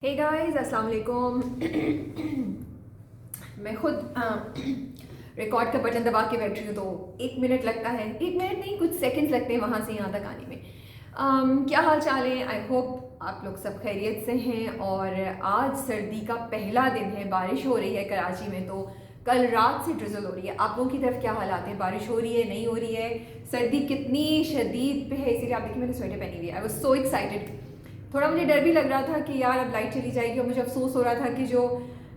Hey guys अस्सलाम वालेकुम। मैं खुद रिकॉर्ड का बटन दबा के बैठ रही हूँ तो 1 मिनट लगता है, 1 मिनट नहीं कुछ सेकंड्स लगते हैं वहाँ से यहाँ तक आने में। क्या हाल चाल है? आई होप आप लोग सब खैरियत से हैं। और आज सर्दी का पहला दिन है, बारिश हो रही है कराची में, तो कल रात से ड्रिजल हो रही है। आप लोगों की तरफ क्या हालात हैं? बारिश हो रही है, नहीं हो रही है? सर्दी कितनी शदीद पे है, इसीलिए आप देखिए मैंने स्वेटर पहनी हुई है। I was so excited. थोड़ा मुझे डर भी लग रहा था कि यार अब लाइट चली जाएगी, और मुझे अफसोस हो रहा था कि जो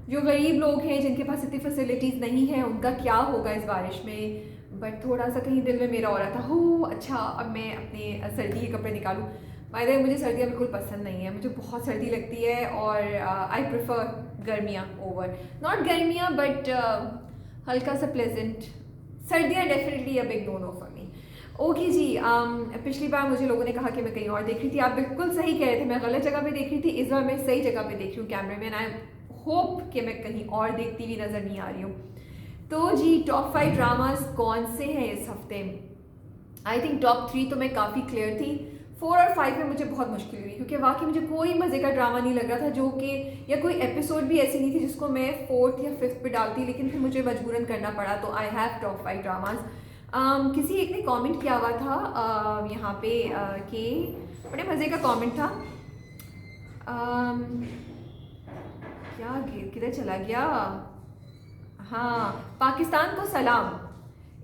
जो गरीब लोग हैं जिनके पास इतनी फैसिलिटीज़ नहीं है उनका क्या होगा इस बारिश में। बट थोड़ा सा कहीं दिल में मेरा हो रहा था, हो अच्छा अब मैं अपने सर्दी के कपड़े निकालूं। बाय द वे मुझे सर्दियाँ बिल्कुल पसंद नहीं है, मुझे बहुत सर्दी लगती है और आई प्रेफर गर्मियाँ ओवर नॉट गर्मियाँ बट हल्का सा प्लेजेंट सर्दियाँ definitely a big no no for me. Okay जी। पिछली बार मुझे लोगों ने कहा कि मैं कहीं और देख रही थी, आप बिल्कुल सही कह रहे थे, मैं गलत जगह पे देख रही थी। इस बार मैं सही जगह पे देख रही हूँ कैमरे में, एंड आई होप कि मैं कहीं और देखती हुई नज़र नहीं आ रही हूँ। तो जी टॉप 5 ड्रामास कौन से हैं इस हफ्ते? आई थिंक टॉप 3 तो मैं काफ़ी क्लियर थी, 4 और 5 में मुझे बहुत मुश्किल हुई, क्योंकि वाकई मुझे कोई मज़े का ड्रामा नहीं लग रहा था, जो कि या कोई एपिसोड भी ऐसी नहीं थी जिसको मैं 4th या 5th पे डालती, लेकिन फिर मुझे मजबूरन करना पड़ा। तो आई हैव टॉप 5 ड्रामास। किसी एक ने कमेंट किया हुआ था यहाँ पे कि बड़े मज़े का कमेंट था। क्या किधर चला गया? हाँ, पाकिस्तान को सलाम।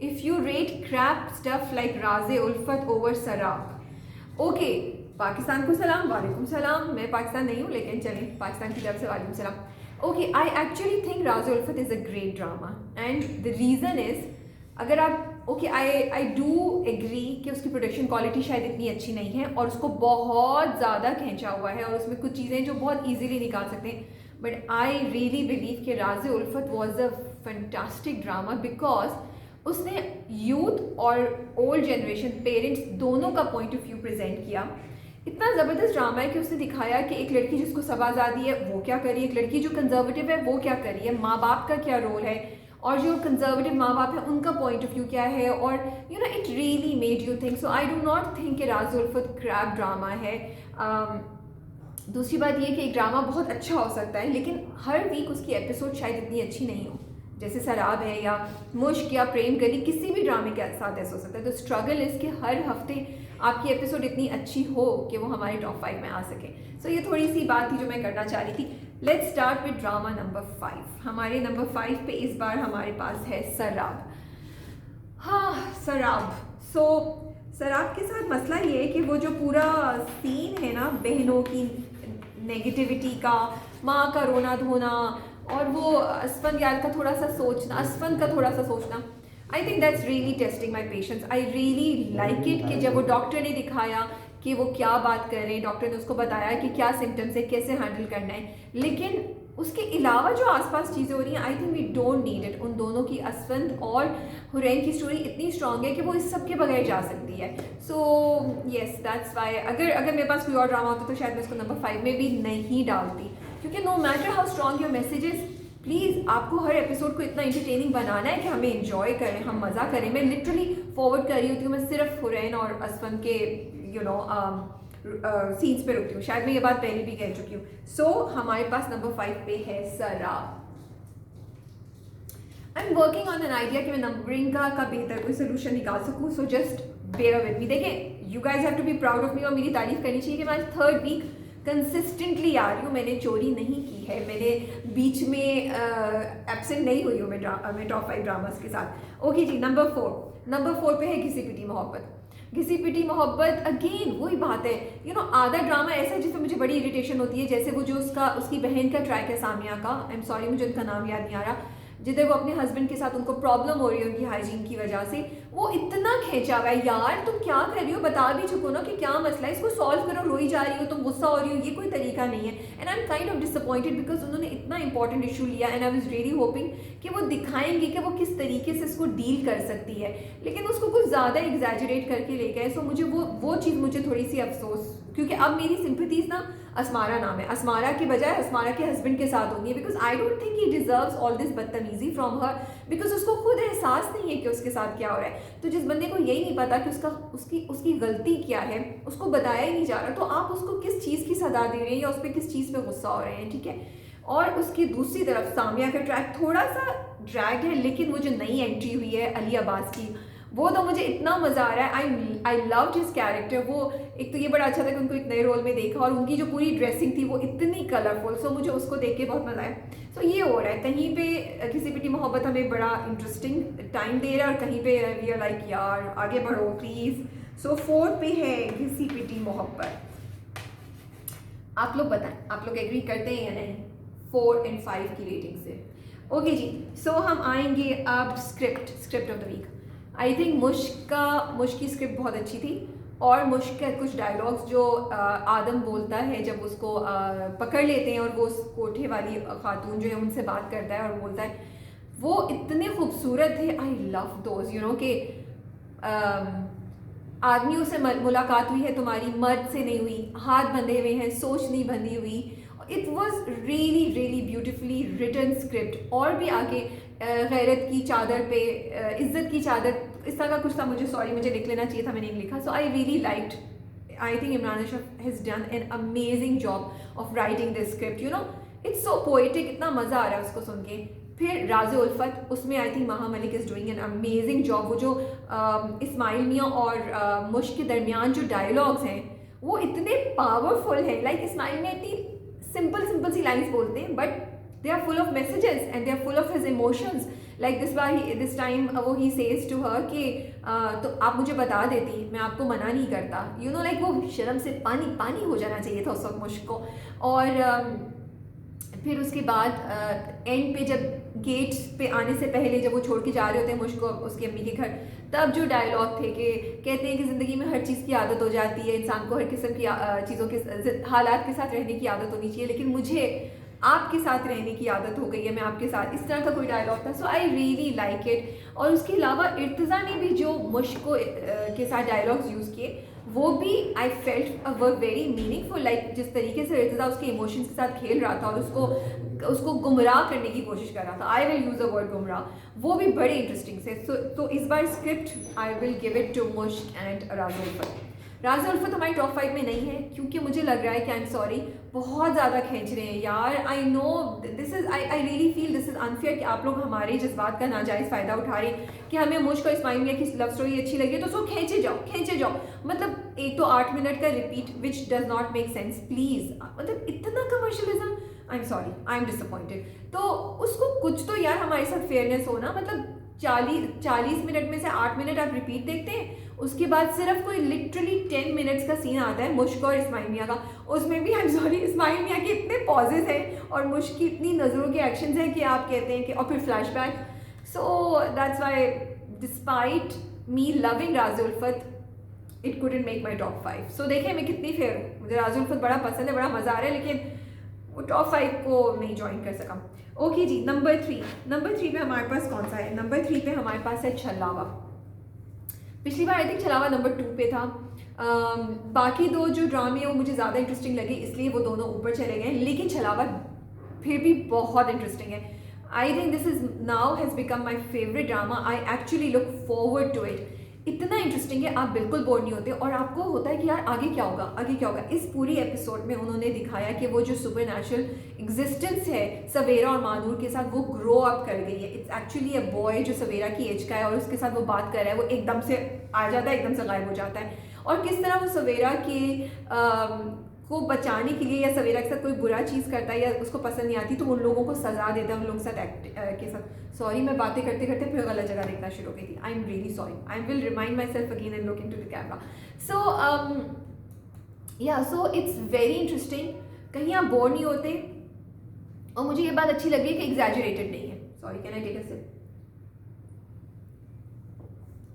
If you rate crap stuff like Raaze Ulfat over शराब। ओके, पाकिस्तान को सलाम, वालेकुम सलाम। मैं पाकिस्तान नहीं हूँ लेकिन चलें, पाकिस्तान की तरफ से वालेकुम सलाम। Okay, I actually think Raje Ulfat is a great drama, and the reason is, अगर आप ओके आई डू एग्री कि उसकी प्रोडक्शन क्वालिटी शायद इतनी अच्छी नहीं है और उसको बहुत ज़्यादा खींचा हुआ है और उसमें कुछ चीज़ें जो बहुत ईजीली निकाल सकते हैं, बट आई रियली बिलीव कि राजे उल्फत was a fantastic drama because उसने यूथ और ओल्ड जनरेशन पेरेंट्स दोनों का पॉइंट ऑफ व्यू प्रेजेंट किया। इतना ज़बरदस्त ड्रामा है कि उसने दिखाया कि एक लड़की जिसको सब आज़ादी है वो क्या करी, एक लड़की जो कंजर्वेटिव है वो क्या करी है, माँ बाप का क्या रोल है, और जो कंजर्वेटिव माँ बाप है उनका पॉइंट ऑफ व्यू क्या है, और you know it really made you think. So I do not think कि राज उल्फत क्रैप ड्रामा है। दूसरी बात ये कि एक ड्रामा बहुत अच्छा हो सकता है लेकिन हर वीक उसकी एपिसोड शायद इतनी अच्छी नहीं हो, जैसे सराब है या मुश्क या प्रेम गली, किसी भी ड्रामे के साथ ऐसा हो सकता है। तो स्ट्रगल इसके हर हफ्ते आपकी एपिसोड इतनी अच्छी हो कि वो हमारे टॉप 5 में आ सके। सो ये थोड़ी सी बात थी जो मैं करना चाह रही थी। Let's start with drama number 5। हमारे नंबर 5 पे इस बार हमारे पास है सराब। हाँ, सराब। सराब के साथ मसला ये है कि वो जो पूरा सीन है ना, बहनों की नेगेटिविटी का, माँ का रोना धोना, और वो असफन यार का थोड़ा सा सोचना, असफन का थोड़ा सा सोचना, I think that's really testing my patience. I really like it कि जब वो डॉक्टर ने दिखाया कि वो क्या बात कर रहे हैं, डॉक्टर ने उसको बताया कि क्या सिम्टम्स है, कैसे हैंडल करना है, लेकिन उसके अलावा जो आसपास चीज़ें हो रही हैं, I think we don't need it. उन दोनों की, असफंद और हुरैन की स्टोरी इतनी स्ट्रॉन्ग है कि वो इस सब के बगैर जा सकती है। सो येस दैट्स वाई अगर मेरे पास कोई और ड्रामा होता तो शायद मैं इसको नंबर 5 में भी नहीं डालती, क्योंकि no matter how strong your messages, please आपको हर एपिसोड को इतना इंटरटेनिंग बनाना है कि हमें इंजॉय करें, हम मज़ा करें। मैं लिटरली फॉरवर्ड कर रही होती हूँ, मैं सिर्फ हुरैन और असफन के यू नो सीन्स पे रुकती हूँ। शायद मैं ये बात पहले भी कह चुकी हूँ। सो हमारे पास नंबर 5 पे है सराब। I am working on an idea कि मैं नंबरिंग का बेहतर कोई सोल्यूशन निकाल सकूँ। So just bear with me. देखें, you guys have to be proud of me, और मेरी तारीफ करनी चाहिए कि मैं 3rd वीक कंसिस्टेंटली आ रही हूँ। मैंने चोरी नहीं की है, मैंने बीच में एब्सेंट नहीं हुई हूँ मैं टॉप 5 ड्रामास के साथ। ओके जी, नंबर 4 पे है घिसी पिटी मोहब्बत। घिसी पिटी मोहब्बत, अगेन वही बात है, यू नो आधा ड्रामा ऐसा है जिसमें मुझे बड़ी इरिटेशन होती है, जैसे वो जो उसकी बहन का ट्रैक है सामिया का, आई एम सॉरी मुझे उनका नाम याद नहीं आ रहा, जिधर वो अपने हस्बैंड के साथ उनको प्रॉब्लम हो रही है उनकी हाइजीन की वजह से, वो इतना खींचा हुआ है। यार तुम क्या कर रही हो, बता भी चुको ना कि क्या मसला है, इसको सॉल्व करो, रोई जा रही हो, तुम गुस्सा हो रही हो, ये कोई तरीका नहीं है। And I am kind of disappointed because उन्होंने इतना इंपॉर्टेंट इशू लिया, and I was really hoping कि वो दिखाएंगे कि वो किस तरीके से इसको डील कर सकती है, लेकिन उसको कुछ ज़्यादा एग्जैजरेट करके ले गए। सो मुझे वो चीज़ मुझे थोड़ी सी अफसोस, क्योंकि अब मेरी सिंपथीज ना असमारा नाम है, असमारा की बजाय असमारा के हस्बैंड के साथ होंगी, because I don't think he deserves all this बदतमीजी फ्रॉम हर, बिकॉज उसको खुद एहसास नहीं है कि उसके साथ क्या हो रहा है। तो जिस बंदे को यही नहीं पता कि उसकी गलती क्या है, उसको बताया ही नहीं जा रहा, तो आप उसको किस चीज़ की सजा दे रहे हैं या उस पर किस चीज़ पे गुस्सा हो रहे हैं, ठीक है। और उसकी दूसरी तरफ सामिया का ट्रैक थोड़ा सा ड्रैग है, लेकिन वो जो नई एंट्री हुई है अली अब्बास की, वो तो मुझे इतना मज़ा आ रहा है। I love his character. वो एक तो ये बड़ा अच्छा था कि उनको एक नए रोल में देखा, और उनकी जो पूरी ड्रेसिंग थी वो इतनी कलरफुल, सो मुझे उसको देख के बहुत मज़ा आया। सो ये हो रहा है, कहीं पे घिसी पिटी मोहब्बत हमें बड़ा इंटरेस्टिंग टाइम दे रहा है, और कहीं पे वी आर लाइक यार आगे बढ़ो प्लीज़। सो 4 पे है घिसी पिटी मोहब्बत। आप लोग बताएं, आप लोग एग्री करते हैं या नहीं 4 और 5 की रेटिंग से? ओके जी, सो हम आएंगे अब script of the week. I think Mushk की स्क्रिप्ट बहुत अच्छी थी, और मुश्क के कुछ डायलॉग्स जो आदम बोलता है जब उसको पकड़ लेते हैं और वो उस कोठे वाली खातून जो है उनसे बात करता है और बोलता है, वो इतने खूबसूरत थे। I love those, you know कि आदमियों से मुलाकात हुई है तुम्हारी, मर्द से नहीं हुई, हाथ बंधे हुए हैं, सोच नहीं बंधी हुई। It was really really beautifully written script. और भी आगे गैरत की चादर पे इज्जत की चादर, इस तरह का कुछ था, मुझे लिख लेना चाहिए था, मैंने नहीं लिखा। So I really liked, I think Imran Ashraf has done an amazing job of writing this script, you know it's so poetic, इतना मज़ा आ रहा है उसको सुन के। फिर राज़ उल्फत, उसमें आई थिंक महा Malik is doing an amazing job. वो जो इस्माइल मियाँ और मुश्क के दरमियान जो डायलॉग्स हैं वो इतने पावरफुल हैं। लाइक इस्माइल मियाँ इतनी सिंपल सी लाइन्स बोलते हैं, but they are full of messages and they are full of his emotions. Like this time वो he says to her कि तो आप मुझे बता देती, मैं आपको मना नहीं करता, you know, like वो शर्म से पानी हो जाना चाहिए था उस वक्त मुश्क को। और फिर उसके बाद एंड पे जब गेट्स पे आने से पहले जब वो छोड़ के जा रहे होते हैं मुश्क को उसकी अम्मी के घर, तब जो डायलॉग थे कि कहते हैं कि ज़िंदगी में हर चीज़ की आदत हो जाती है, इंसान को हर किस्म की चीज़ों के हालात के साथ रहने की आदत होनी चाहिए, लेकिन मुझे आपके साथ रहने की आदत हो गई है, मैं आपके साथ, इस तरह का कोई डायलॉग था। सो आई रियली लाइक इट। और उसके अलावा इर्तिज़ा ने भी जो मुश्क के साथ डायलॉग्स यूज़ किए, वो भी I felt were very meaningful. Like जिस तरीके से इर्तिज़ा उसके इमोशंस के साथ खेल रहा था और उसको गुमराह करने की कोशिश कर रहा था, I will use a word गुमराह, वो भी बड़े इंटरेस्टिंग से। तो इस बार script I will give it to Mushk and Raaz Ulfat. राज़ उल्फत हमारी टॉप 5 में नहीं है, क्योंकि मुझे लग रहा है कि आई एम सॉरी बहुत ज़्यादा खींच रहे हैं यार। I know this is I really feel this is unfair कि आप लोग हमारे जज्बात का नाजायज़ फ़ायदा उठा रहे हैं कि हमें मुश्क और इस्माइल मियाँ की लव स्टोरी अच्छी लगी है तो उसको खींचे जाओ। मतलब एक तो 8 मिनट का repeat which does not make sense, please, मतलब इतना commercialism, I am sorry, I am disappointed. तो उसको कुछ तो यार हमारे साथ फेयरनेस हो ना, मतलब 40 मिनट में से 8 मिनट आप रिपीट देखते हैं, उसके बाद सिर्फ कोई लिटरली 10 मिनट्स का सीन आता है मुश्क और इस्माइल मियाँ का, उसमें भी आई एम सॉरी इस्माइल मियाँ के इतने पॉजेज हैं और मुश्क की इतनी नज़रों के एक्शंस हैं कि आप कहते हैं कि, और फिर flashback. So that's why despite me loving राज़ उल्फत it couldn't make my top 5। सो देखें मैं कितनी फेयर हूँ, मुझे राज़ उल्फत बड़ा पसंद है, बड़ा मज़ा आ रहा है, लेकिन वो टॉप 5 को नहीं ज्वाइन कर सका। ओके जी, नंबर 3 पे हमारे पास कौन सा है? नंबर 3 पे हमारे पास है छलावा। पिछली बार आई थिंक छलावा नंबर 2 पे था। बाकी दो जो ड्रामे वो मुझे ज़्यादा इंटरेस्टिंग लगे, इसलिए वो दोनों ऊपर चले गए, लेकिन छलावा फिर भी बहुत इंटरेस्टिंग है। I think this is now has become my favourite drama. I actually look forward to it. इतना इंटरेस्टिंग है, आप बिल्कुल बोर नहीं होते, और आपको होता है कि यार आगे क्या होगा। इस पूरी एपिसोड में उन्होंने दिखाया कि वो जो सुपर नेचुरल एग्जिस्टेंस है सवेरा और मानूर के साथ, वो ग्रो अप कर गई है। इट्स एक्चुअली अ बॉय जो सवेरा की एज का है और उसके साथ वो बात कर रहा है, वो एकदम से आ जाता है, एकदम से गायब हो जाता है। और किस तरह वो सवेरा के को बचाने के लिए या सवेरा के साथ कोई बुरा चीज़ करता है या उसको पसंद नहीं आती तो उन लोगों को सजा देता है, उन लोगों के साथ के साथ। सॉरी, मैं बातें करते करते फिर गलत जगह देखना शुरू की थी। I am really sorry, I will remind myself again and look into the camera. So it's very interesting, कहीं आप बोर नहीं होते। और मुझे ये बात अच्छी लग रही है कि एग्जैजरेटेड नहीं है। Sorry, can I take a sip?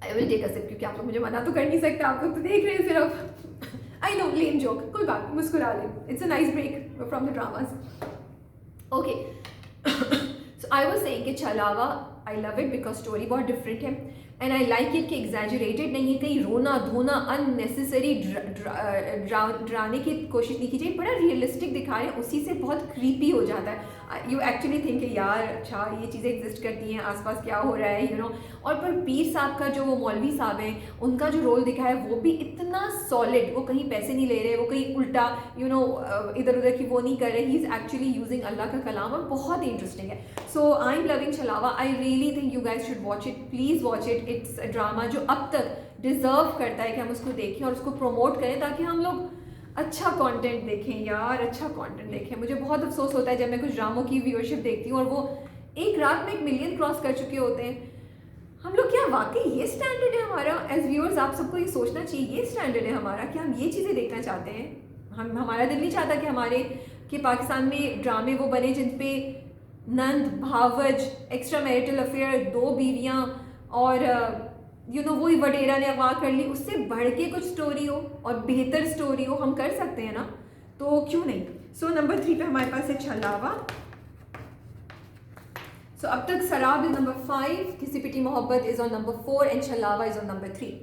I will take a sip, क्योंकि आप लोग मुझे मना तो कर नहीं सकते, आप लोग तो देख रहे हैं सिर्फ। आई नो, लेम जोक, कोई बात नहीं, मुस्कुरा लें, it's a nice break from the dramas. Okay, so I was saying कि Chhalawa I love it because story बहुत डिफरेंट है एंड आई लाइक इट कि एग्जैजरेटेड नहीं है, कहीं रोना धोना अननेसेसरी डराने की कोशिश नहीं की जाए, बड़ा रियलिस्टिक दिखाया है, उसी से बहुत क्रीपी हो जाता है। यू एक्चुअली थिंक यार अच्छा ये चीज़ें एग्जिस्ट करती हैं, आसपास क्या हो रहा है, यू नो। और पर पीर साहब का जो वो मौलवी साहब हैं उनका जो रोल दिखा है वो भी इतना सॉलिड, वो कहीं पैसे नहीं ले रहे, वो कहीं उल्टा यू नो इधर उधर की वो नहीं कर रहे, ही इज़ एक्चुअली यूजिंग अल्लाह का कलाम, और बहुत इंटरेस्टिंग है। सो आई एम लविंग छलावा, I really think you guys should watch it, please watch it. It's a drama जो अब तक डिज़र्व करता है कि हम उसको देखें और उसको प्रमोट करें, ताकि हम लोग अच्छा कंटेंट देखें यार, अच्छा कंटेंट देखें। मुझे बहुत अफसोस होता है जब मैं कुछ ड्रामों की व्यूअरशिप देखती हूँ और वो एक रात में 1 मिलियन क्रॉस कर चुके होते हैं। हम लोग क्या वाकई ये स्टैंडर्ड है हमारा? एज व्यूअर्स आप सबको ये सोचना चाहिए, ये स्टैंडर्ड है हमारा, क्या हम ये चीज़ें देखना चाहते हैं? हमारा दिल नहीं चाहता कि पाकिस्तान में ड्रामे वो बने जिन पे नंद भावज, एक्स्ट्रा मैरिटल अफेयर, 2 बीवियाँ और यू नो वही वडेरा ने अगवा कर ली, उससे बढ़ के कुछ स्टोरी हो और बेहतर स्टोरी हो, हम कर सकते हैं ना, तो क्यों नहीं। सो नंबर 3 पे हमारे पास है छलावा। सो अब तक सराब इज नंबर 5, किसी Piti Mohabbat is on number 4 and Chhalawa is on number 3।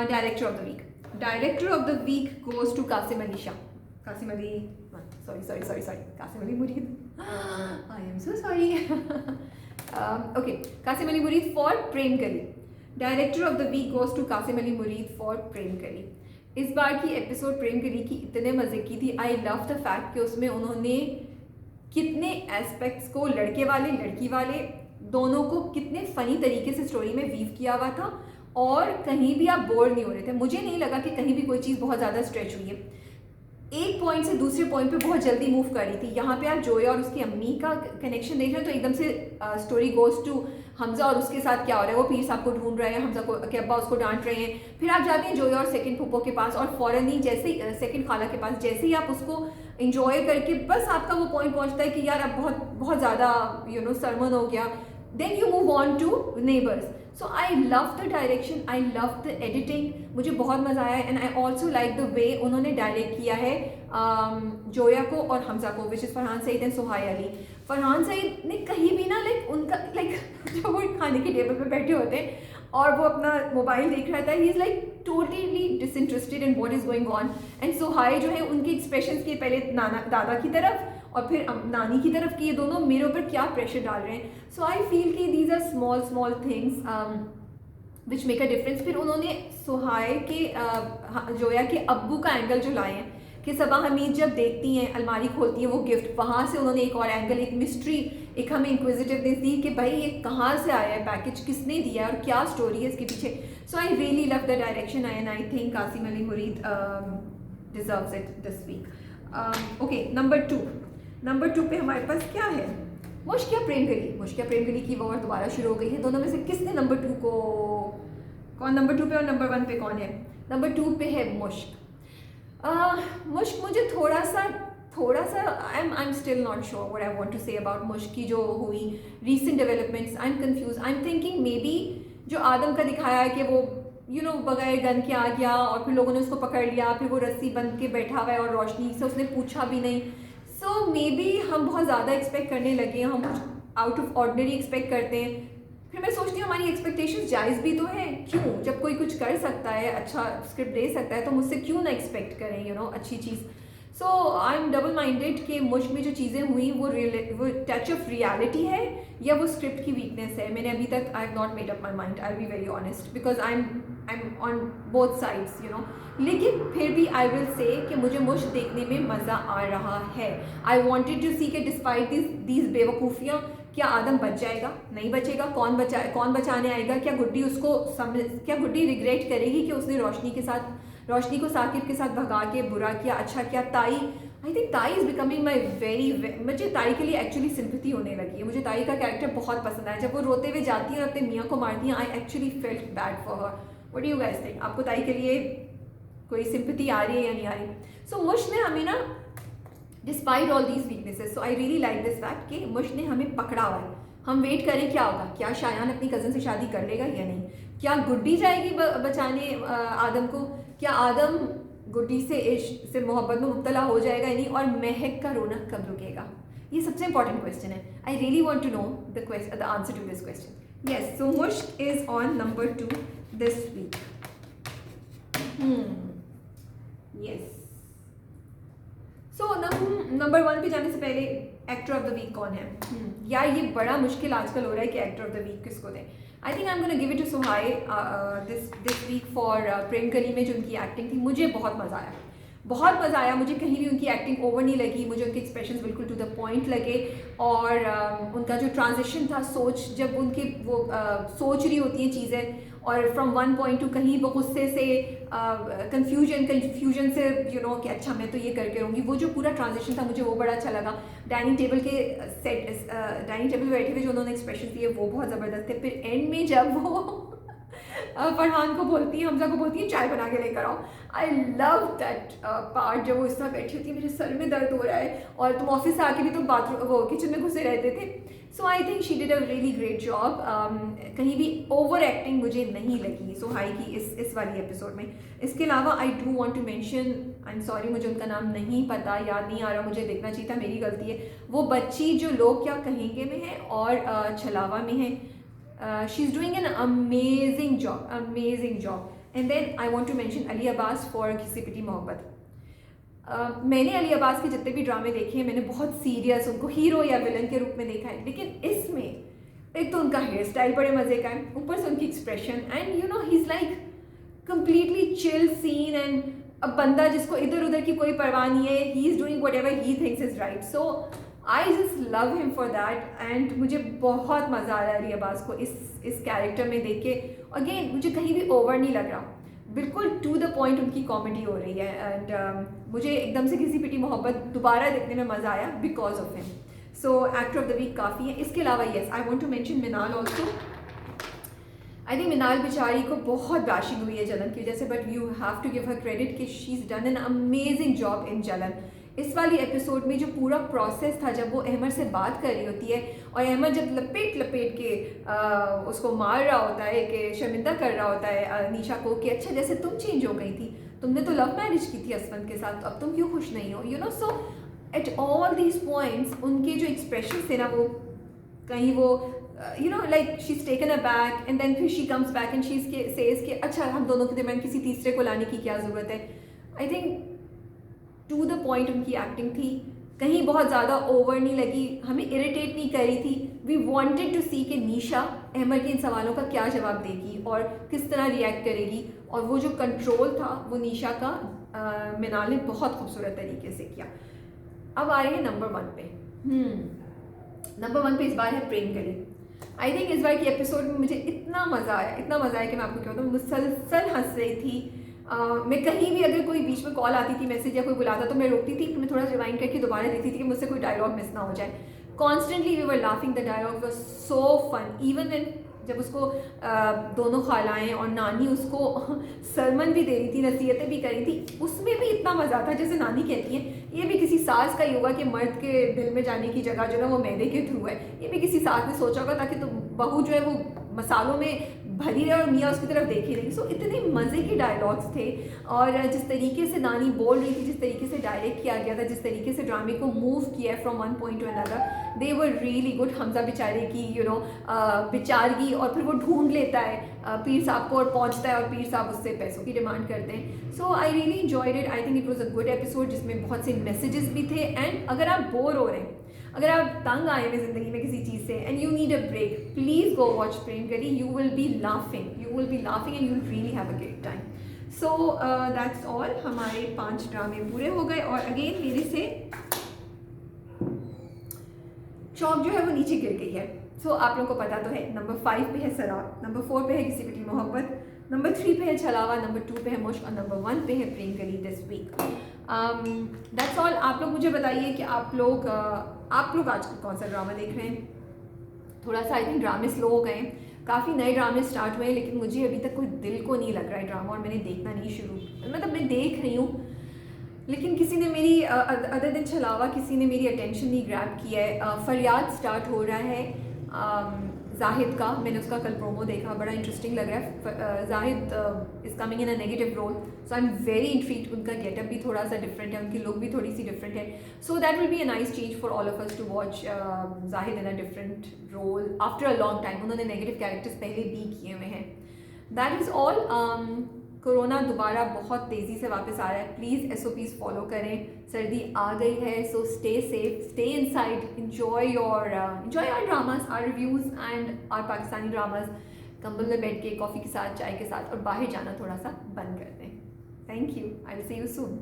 Director of the week, director of the week goes to Qasim Ali Shah, Qasim Ali Qasim Ali Mureed, I am so sorry. Okay, Qasim Ali Mureed for Prem Gali. Director of the week goes to Qasim Ali Mureed for Prem कली। इस बार की episode प्रेम कली की इतने मज़े की थी। आई love the fact कि उसमें उन्होंने कितने एस्पेक्ट्स को, लड़के वाले लड़की वाले दोनों को कितने फ़नी तरीके से स्टोरी में वीव किया हुआ था, और कहीं भी आप बोर नहीं हो रहे थे। मुझे नहीं लगा कि कहीं भी कोई चीज़ बहुत ज़्यादा स्ट्रेच हुई है, एक पॉइंट से दूसरे पॉइंट पे बहुत जल्दी मूव कर रही थी। यहाँ पे आप जोया और उसकी अम्मी का कनेक्शन देख रहे हैं तो एकदम से स्टोरी गोज टू हमजा और उसके साथ क्या हो रहा है, वो पीर साहब को ढूंढ रहे हैं, हमजा को के अब्बा उसको डांट रहे हैं, फिर आप जाते हैं जोया और सेकंड फूफो के पास, और फौरन ही जैसे ही सेकंड खाला के पास, जैसे ही आप उसको इंजॉय करके बस आपका वो पॉइंट पहुँचता है कि यार अब बहुत बहुत ज़्यादा यू नो सरमन हो गया, then you move on to neighbours. So I love the direction, I love the editing, मुझे बहुत मज़ा आया। And I also like the way उन्होंने डायरेक्ट किया है जोया को और हमजा को, which is Farhan Saeed and Suhai Ali. Farhan Saeed ने कहीं भी ना उनका जब वो खाने के टेबल पे बैठे होते हैं और वो अपना मोबाइल देख रहा था, ही is like totally disinterested in what is going on. And सुहाई जो है उनके एक्सप्रेशंस के पहले दादा की तरफ और फिर नानी की तरफ, कि ये दोनों मेरे ऊपर क्या प्रेशर डाल रहे हैं। सो आई फील कि these are small small things which make a difference. फिर उन्होंने सुहाई के जोया के अब्बू का एंगल जो लाए हैं कि सबा हमीद जब देखती हैं, अलमारी खोलती है वो गिफ्ट, वहाँ से उन्होंने एक और एंगल, एक मिस्ट्री, एक हमें इंक्विजिटिवनेस दी कि भाई ये कहाँ से आया है पैकेज, किसने दिया है और क्या स्टोरी है इसके पीछे। So I really love the direction and I think Qasim Ali Mureed deserves it this week. Okay, number 2 पे हमारे पास क्या है? मुश्किया प्रेम गली। मुश्किया प्रेम गली की वॉर दोबारा शुरू हो गई है। दोनों में से किसने नंबर 2 को, कौन नंबर 2 पे और नंबर 1 पे कौन है? नंबर 2 पे है मुश्क। मुश्क मुझे थोड़ा सा I am still not sure what I want to say about Mushk की जो हुई recent developments. I am confuse, I am thinking maybe जो आदम का दिखाया है कि वो यू नो बगैर गन के आ गया और फिर लोगों ने उसको पकड़ लिया, फिर वो रस्सी बंध के बैठा हुआ है और रोशनी से उसने पूछा भी नहीं। सो मे बी हम बहुत ज़्यादा एक्सपेक्ट करने लगे, हम आउट ऑफ ऑर्डिनरी एक्सपेक्ट करते हैं। फिर मैं सोचती हूँ हमारी एक्सपेक्टेशंस जायज़ भी तो है, क्यों? जब कोई कुछ कर सकता है, अच्छा स्क्रिप्ट दे सकता है, तो मुझसे क्यों ना एक्सपेक्ट करें यू नो अच्छी चीज़। सो आई एम डबल माइंडेड कि मुझ में जो चीज़ें हुई वो टच ऑफ रियलिटी है या वो स्क्रिप्ट की वीकनेस है। मैंने अभी तक I have not made up my mind, I will be very honest, because I am on both sides you know. लेकिन फिर भी आई विल से कि मुझे मुश्क देखने में मज़ा आ रहा है। आई वॉन्टेड टू सी के डिस्पाइट दीज बेवकूफ़ियाँ, क्या आदम बच जाएगा, नहीं बचेगा, कौन बचाने आएगा, क्या गुड्डी रिग्रेट करेगी कि उसने रोशनी को साकिब के साथ भगा के बुरा किया, अच्छा किया। ताई, आई थिंक ताई इज़ बिकमिंग माई मुझे ताई के लिए एक्चुअली सिंपैथी होने लगी है। मुझे ताई का कैरेक्टर बहुत पसंद आया। जब वो रोते हुए जाती है और अपने मियाँ को मारती है, I actually felt bad for her. What do you guys think? आपको ताई के लिए कोई सिंपैथी आ रही है या नहीं आ रही? सो मुश्क ने हमें ना despite all these weaknesses, so I really like this fact कि मुश्क ने हमें पकड़ा हुआ है। हम वेट करें क्या होगा, क्या शायान अपनी कज़न से शादी कर लेगा या नहीं, क्या गुड्डी जाएगी बचाने आदम को, क्या आदम गुड्डी से इश्क से मोहब्बत में मुब्तला हो जाएगा या नहीं, और महक का रोना कब रुकेगा? ये सबसे इंपॉर्टेंट क्वेश्चन है। I really want to know the answer to this question. Yes, so Mushk is on number 2 this week. Yes. So number 1 पे जाने से पहले एक्टर ऑफ द वीक कौन है? यार ये बड़ा मुश्किल आजकल हो रहा है कि एक्टर ऑफ द वीक किसको दें. I think I am gonna give it to Suhai this week for Prem Gali में जो उनकी एक्टिंग थी. मुझे बहुत मज़ा आया, बहुत मज़ा आया. मुझे कहीं भी उनकी एक्टिंग ओवर नहीं लगी. मुझे उनके एक्सप्रेशंस बिल्कुल टू द पॉइंट लगे. और उनका जो ट्रांजिशन था, सोच, जब उनकी वो सोच रही होती हैं चीज़ें और फ्रॉम वन पॉइंट टू कहीं वो गुस्से से कन्फ्यूजन से कि अच्छा मैं तो ये करके रहूँगी, वो जो पूरा ट्रांजिशन था मुझे वो बड़ा अच्छा लगा. डाइनिंग टेबल पे बैठे हुए जो उन्होंने एक्सप्रेशन दिए वो बहुत ज़बरदस्त थे. फिर एंड में जब वो फरहान को बोलती है, हमजा को बोलती है चाय बना के लेकर आओ. I love that part. जब वो इस तरह बैठी होती है, मेरे सर में दर्द हो रहा है और तुम ऑफिस से आके भी तुम बाथरूम वो किचन में घुसे रहते थे. So I think she did a really great job. कहीं भी ओवर एक्टिंग मुझे नहीं लगी सुहाई की इस वाली एपिसोड में. इसके अलावा I do want to mention, I am sorry मुझे उनका नाम नहीं पता, याद नहीं आ रहा, मुझे देखना चाहिए था, मेरी गलती है. वो बच्ची जो लोग क्या कहेंगे में है और छलावा में है. She is doing an amazing job. And then I want to mention Ali Abbas for Ghisi Piti Mohabbat. मैंने अली अब्बास के जितने भी ड्रामे देखे हैं, मैंने बहुत सीरियस उनको हीरो या विलन के रूप में देखा है. लेकिन इसमें एक तो उनका हेयर स्टाइल बड़े मज़े का है, ऊपर से उनकी expression, and you know he is like completely chill scene. एंड अब बंदा जिसको इधर उधर की कोई परवाह नहीं है, he is doing what ever he thinks is right. So I just love him for that. And मुझे बहुत मज़ा आया अली अब्बास को इस कैरेक्टर में देख के. अगेन मुझे कहीं भी ओवर नहीं लग रहा, बिल्कुल टू द पॉइंट उनकी कॉमेडी हो रही है. एंड मुझे एकदम से घिसी पिटी मोहब्बत दोबारा देखने में मज़ा आया because of him. So actor of the week काफ़ी है. इसके अलावा yes I want to mention Minal also. I think Minal बेचारी को बहुत बैशिंग हुई है जलन की वजह से, but you have to give her credit कि she is done an amazing job in Jalan. इस वाली एपिसोड में जो पूरा प्रोसेस था, जब वो अहमद से बात कर रही होती है और अहमद जब लपेट के उसको मार रहा होता है, कि शर्मिंदा कर रहा होता है निशा को कि अच्छा जैसे तुम चेंज हो गई थी, तुमने तो लव मैरिज की थी असफंद के साथ, तो अब तुम क्यों खुश नहीं हो, you know. So at all these points उनके जो एक्सप्रेशन थे ना, वो कहीं वो you know like she is taken a back and then फिर she comes back and she says कि अच्छा हम दोनों के दरमियान किसी तीसरे को लाने की क्या ज़रूरत है. I think to the point उनकी एक्टिंग थी, कहीं बहुत ज़्यादा ओवर नहीं लगी, हमें इरिटेट नहीं कर रही थी. वी वॉन्टेड टू सी कि निशा अहमद के इन सवालों का क्या जवाब देगी और किस तरह रिएक्ट करेगी. और वो जो कंट्रोल था वो निशा का मिनाल ने बहुत खूबसूरत तरीके से किया. अब आ रहे हैं नंबर 1 पे. नंबर 1 पे इस बार है प्रेम गली. आई थिंक इस बार की एपिसोड में मुझे इतना मज़ा आया कि मैं आपको क्या बताऊँ, मुसलसल हंस रही थी. मैं कहीं भी अगर कोई बीच में कॉल आती थी, मैसेज या कोई बुलाता, तो मैं रोकती थी, मैं थोड़ा रिवाइंड करके दोबारा देखती थी कि मुझसे कोई डायलॉग मिस ना हो जाए. Constantly we were laughing, the dialogue was so fun. Even when जब उसको दोनों खालाएँ और नानी उसको सरमन भी दे रही थी, नसीहतें भी कर रही थी, उसमें भी इतना मज़ा था. जैसे नानी कहती हैं, ये भी किसी सास का ही होगा कि मर्द के दिल में जाने की जगह जो ना वो मैदे के थ्रू है. ये भी किसी सास ने सोचा होगा ताकि तो बहू जो है वो मसालों में भरी रहे और मियाँ उसकी तरफ देखे नहीं. सो इतने मज़े के डायलॉग्स थे. और जिस तरीके से नानी बोल रही थी, जिस तरीके से डायरेक्ट किया गया था, जिस तरीके से ड्रामे को मूव किया है from one point two another, they were really good. Hamza बेचारे की यू नो बेचारगी, और फिर वो ढूंढ लेता है पीर साहब को और पहुंचता है और पीर साहब उससे पैसों की डिमांड करते हैं. So I really enjoyed it. I think it was a good episode जिसमें बहुत से मैसेजेस भी थे. एंड अगर आप बोर हो रहे हैं, अगर आप तंग आए हुए ज़िंदगी में किसी चीज़ से and you need a break, please go watch Prem Gali. You will be laughing and you will really have a great time. So that's all. हमारे 5 ड्रामे पूरे हो गए. और अगेन मेरे से चौक जो है वो नीचे गिर गई है. सो आप लोगों को पता तो है, नंबर 5 पे है सराब, नंबर 4 पे है किसी पिटी मोहब्बत, नंबर 3 पे है छलावा, नंबर 2 पे है मुश्क और नंबर 1 पे है प्रेम गली दिस वीक. That's all. आप लोग मुझे बताइए कि आप लोग आजकल कौन सा ड्रामा देख रहे हैं. थोड़ा सा आई थिंक ड्रामे स्लो हो गए हैं, काफ़ी नए ड्रामे स्टार्ट हुए हैं, लेकिन मुझे अभी तक कोई दिल को नहीं लग रहा है ड्रामा, और मैंने देखना नहीं मतलब मैं देख रही हूँ, लेकिन किसी ने मेरी अदर दिन छलावा किसी ने मेरी अटेंशन नहीं ग्रैब किया है. फरियाद स्टार्ट हो रहा है, जाहिद का, मैंने उसका कल प्रोमो देखा, बड़ा इंटरेस्टिंग लग रहा है। Zahid is coming in a negative role, so I am very intrigued. उनका गेटअप भी थोड़ा सा डिफरेंट है, उनकी लुक भी थोड़ी सी डिफरेंट है, so that will be a nice change for all of us to watch Zahid in a different role after a long time. उन्होंने नेगेटिव कैरेक्टर्स पहले भी किए हुए हैं। That is all. कोरोना दोबारा बहुत तेज़ी से वापस आ रहा है, प्लीज़ SOPs फॉलो करें। सर्दी आ गई है, so stay safe, stay inside, enjoy our dramas, our reviews and our Pakistani dramas। कंबल में बैठ के कॉफ़ी के साथ, चाय के साथ, और बाहर जाना थोड़ा सा बंद कर दें। Thank you, I will see you soon.